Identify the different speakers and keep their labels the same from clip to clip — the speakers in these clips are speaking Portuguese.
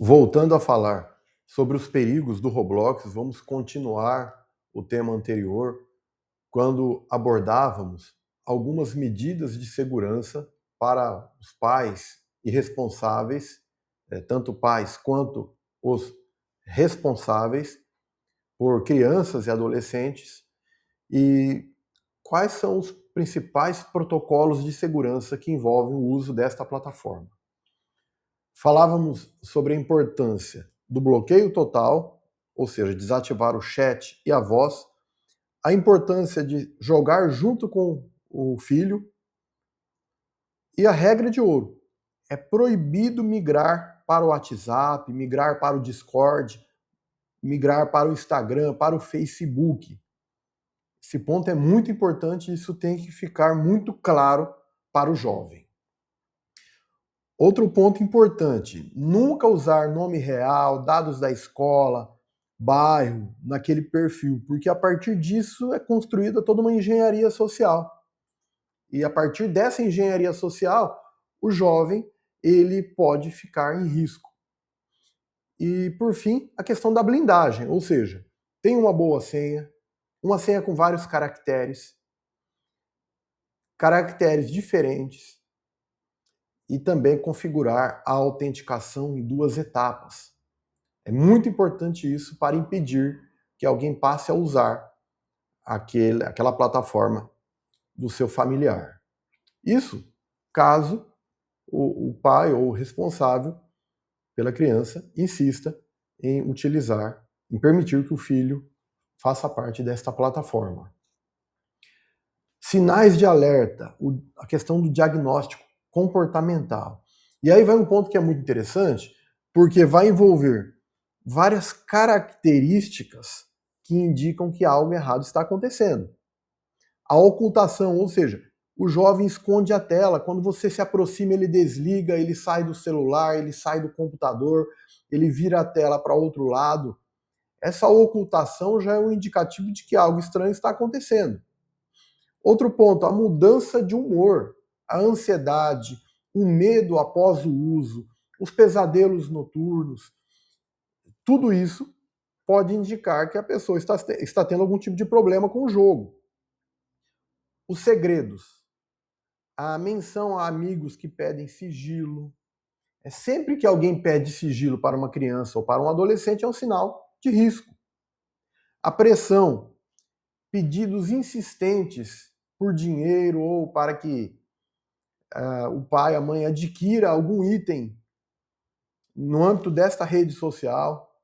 Speaker 1: Voltando a falar sobre os perigos do Roblox, vamos continuar o tema anterior, quando abordávamos algumas medidas de segurança para os pais e responsáveis, tanto pais quanto os responsáveis por crianças e adolescentes, e quais são os principais protocolos de segurança que envolvem o uso desta plataforma. Falávamos sobre a importância do bloqueio total, ou seja, desativar o chat e a voz, a importância de jogar junto com o filho e a regra de ouro. É proibido migrar para o WhatsApp, migrar para o Discord, migrar para o Instagram, para o Facebook. Esse ponto é muito importante e isso tem que ficar muito claro para o jovem. Outro ponto importante, nunca usar nome real, dados da escola, bairro, naquele perfil, porque a partir disso é construída toda uma engenharia social. E a partir dessa engenharia social, o jovem ele pode ficar em risco. E, por fim, a questão da blindagem, ou seja, tem uma boa senha, uma senha com vários caracteres diferentes, e também configurar a autenticação em 2 etapas. É muito importante isso para impedir que alguém passe a usar aquela plataforma do seu familiar. Isso caso o pai ou o responsável pela criança insista em utilizar, em permitir que o filho faça parte desta plataforma. Sinais de alerta, a questão do diagnóstico comportamental. E aí vai um ponto que é muito interessante, porque vai envolver várias características que indicam que algo errado está acontecendo. A ocultação, ou seja, o jovem esconde a tela, quando você se aproxima ele desliga, ele sai do celular, ele sai do computador, ele vira a tela para outro lado. Essa ocultação já é um indicativo de que algo estranho está acontecendo. Outro ponto, a mudança de humor, a ansiedade, o medo após o uso, os pesadelos noturnos, tudo isso pode indicar que a pessoa está tendo algum tipo de problema com o jogo. Os segredos, a menção a amigos que pedem sigilo. Sempre que alguém pede sigilo para uma criança ou para um adolescente é um sinal de risco. A pressão, pedidos insistentes por dinheiro ou para que o pai, a mãe adquira algum item no âmbito desta rede social,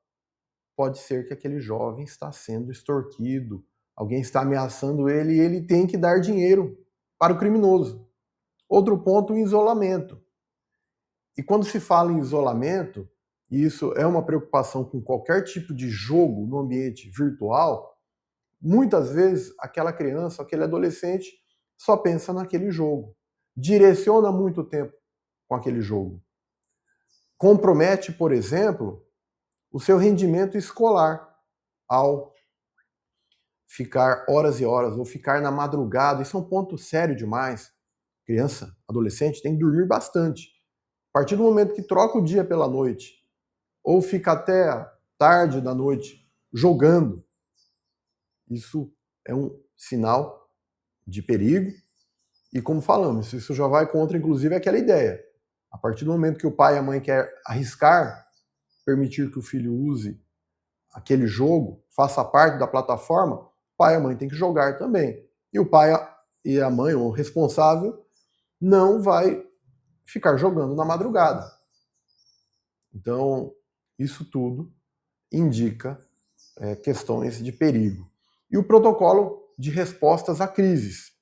Speaker 1: pode ser que aquele jovem está sendo extorquido, alguém está ameaçando ele e ele tem que dar dinheiro para o criminoso. Outro ponto, o isolamento. E quando se fala em isolamento, e isso é uma preocupação com qualquer tipo de jogo no ambiente virtual, muitas vezes aquela criança, aquele adolescente só pensa naquele jogo, direciona muito tempo com aquele jogo. Compromete, por exemplo, o seu rendimento escolar ao ficar horas e horas ou ficar na madrugada. Isso é um ponto sério demais. Criança, adolescente tem que dormir bastante. A partir do momento que troca o dia pela noite ou fica até tarde da noite jogando, isso é um sinal de perigo. E como falamos, isso já vai contra, inclusive, aquela ideia. A partir do momento que o pai e a mãe querem arriscar, permitir que o filho use aquele jogo, faça parte da plataforma, o pai e a mãe têm que jogar também. E o pai e a mãe, o responsável, não vai ficar jogando na madrugada. Então, isso tudo indica questões de perigo. E o protocolo de respostas a crises.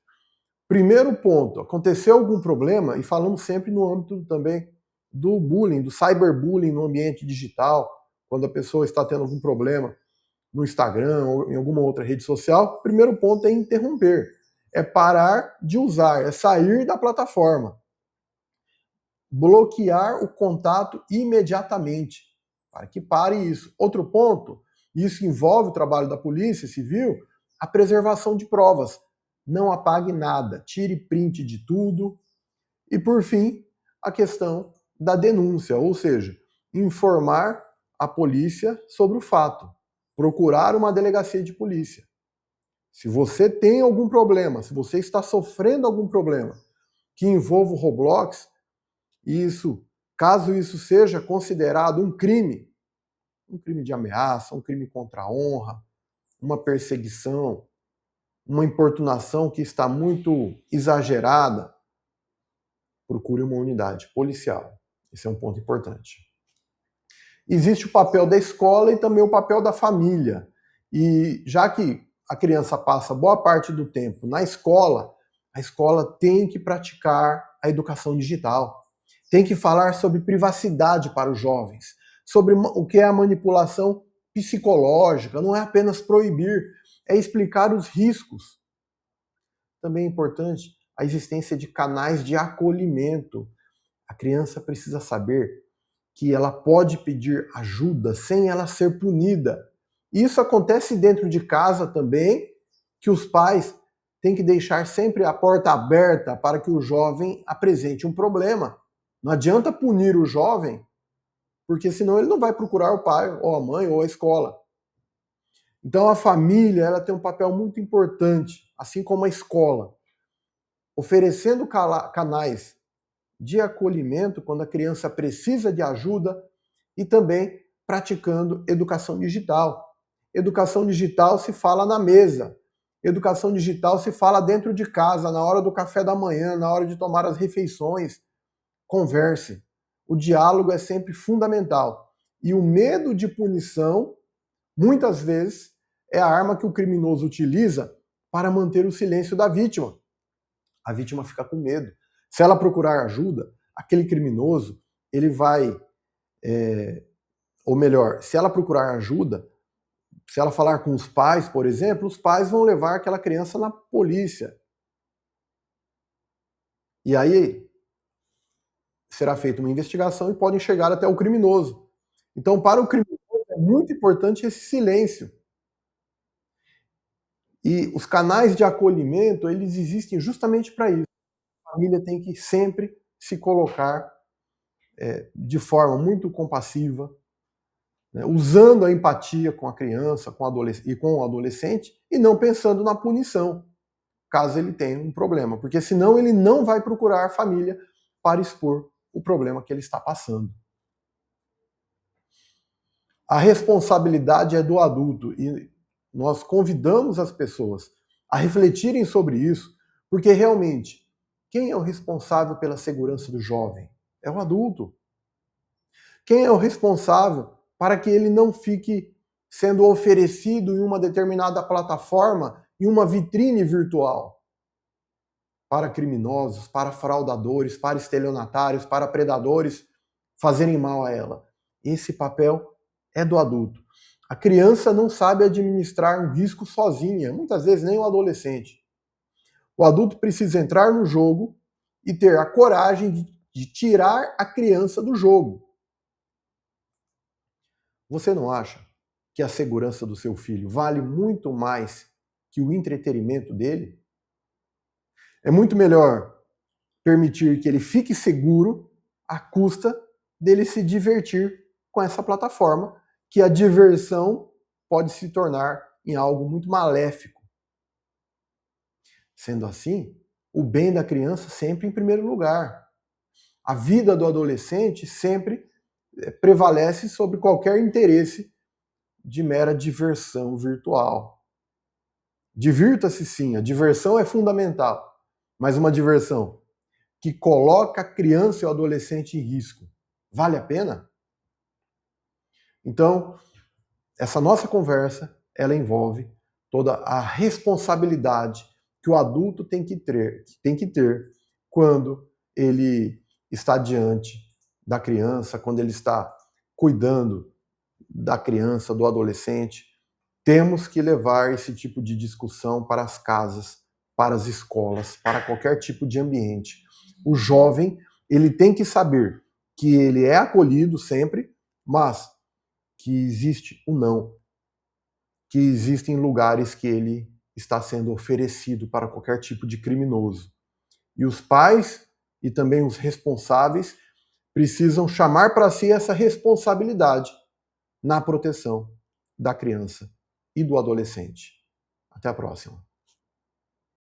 Speaker 1: Primeiro ponto, aconteceu algum problema, e falamos sempre no âmbito também do bullying, do cyberbullying no ambiente digital, quando a pessoa está tendo algum problema no Instagram ou em alguma outra rede social, o primeiro ponto é interromper, é parar de usar, é sair da plataforma. Bloquear o contato imediatamente, para que pare isso. Outro ponto, isso envolve o trabalho da Polícia Civil, a preservação de provas. Não apague nada, tire print de tudo. E, por fim, a questão da denúncia, ou seja, informar a polícia sobre o fato, procurar uma delegacia de polícia. Se você tem algum problema, se você está sofrendo algum problema que envolva o Roblox, caso isso seja considerado um crime de ameaça, um crime contra a honra, uma perseguição, uma importunação que está muito exagerada, procure uma unidade policial. Esse é um ponto importante. Existe o papel da escola e também o papel da família. E já que a criança passa boa parte do tempo na escola, a escola tem que praticar a educação digital. Tem que falar sobre privacidade para os jovens, sobre o que é a manipulação psicológica, não é apenas proibir, é explicar os riscos. Também é importante a existência de canais de acolhimento. A criança precisa saber que ela pode pedir ajuda sem ela ser punida. Isso acontece dentro de casa também, que os pais têm que deixar sempre a porta aberta para que o jovem apresente um problema. Não adianta punir o jovem, porque senão ele não vai procurar o pai, ou a mãe, ou a escola. Então a família ela tem um papel muito importante, assim como a escola, oferecendo canais de acolhimento quando a criança precisa de ajuda e também praticando educação digital. Educação digital se fala na mesa. Educação digital se fala dentro de casa, na hora do café da manhã, na hora de tomar as refeições. Converse. O diálogo é sempre fundamental. E o medo de punição, muitas vezes, é a arma que o criminoso utiliza para manter o silêncio da vítima. A vítima fica com medo. Se ela procurar ajuda, aquele criminoso, ele vai... ou melhor, se ela procurar ajuda, se ela falar com os pais, por exemplo, os pais vão levar aquela criança na polícia. E aí será feita uma investigação e podem chegar até o criminoso. Então, para o criminoso, é muito importante esse silêncio. E os canais de acolhimento, eles existem justamente para isso. A família tem que sempre se colocar de forma muito compassiva, né, usando a empatia com a criança e com o adolescente e não pensando na punição, caso ele tenha um problema, porque senão ele não vai procurar a família para expor o problema que ele está passando. A responsabilidade é do adulto e nós convidamos as pessoas a refletirem sobre isso, porque realmente, quem é o responsável pela segurança do jovem? É o adulto. Quem é o responsável para que ele não fique sendo oferecido em uma determinada plataforma, em uma vitrine virtual, para criminosos, para fraudadores, para estelionatários, para predadores fazerem mal a ela? Esse papel é do adulto. A criança não sabe administrar um risco sozinha, muitas vezes nem o adolescente. O adulto precisa entrar no jogo e ter a coragem de tirar a criança do jogo. Você não acha que a segurança do seu filho vale muito mais que o entretenimento dele? É muito melhor permitir que ele fique seguro à custa dele se divertir com essa plataforma, que a diversão pode se tornar em algo muito maléfico. Sendo assim, o bem da criança sempre em primeiro lugar. A vida do adolescente sempre prevalece sobre qualquer interesse de mera diversão virtual. Divirta-se sim, a diversão é fundamental, mas uma diversão que coloca a criança e o adolescente em risco, vale a pena? Então, essa nossa conversa, ela envolve toda a responsabilidade que o adulto tem que ter quando ele está diante da criança, quando ele está cuidando da criança, do adolescente. Temos que levar esse tipo de discussão para as casas, para as escolas, para qualquer tipo de ambiente. O jovem, ele tem que saber que ele é acolhido sempre, mas que existe o não, que existem lugares que ele está sendo oferecido para qualquer tipo de criminoso. E os pais e também os responsáveis precisam chamar para si essa responsabilidade na proteção da criança e do adolescente. Até a próxima.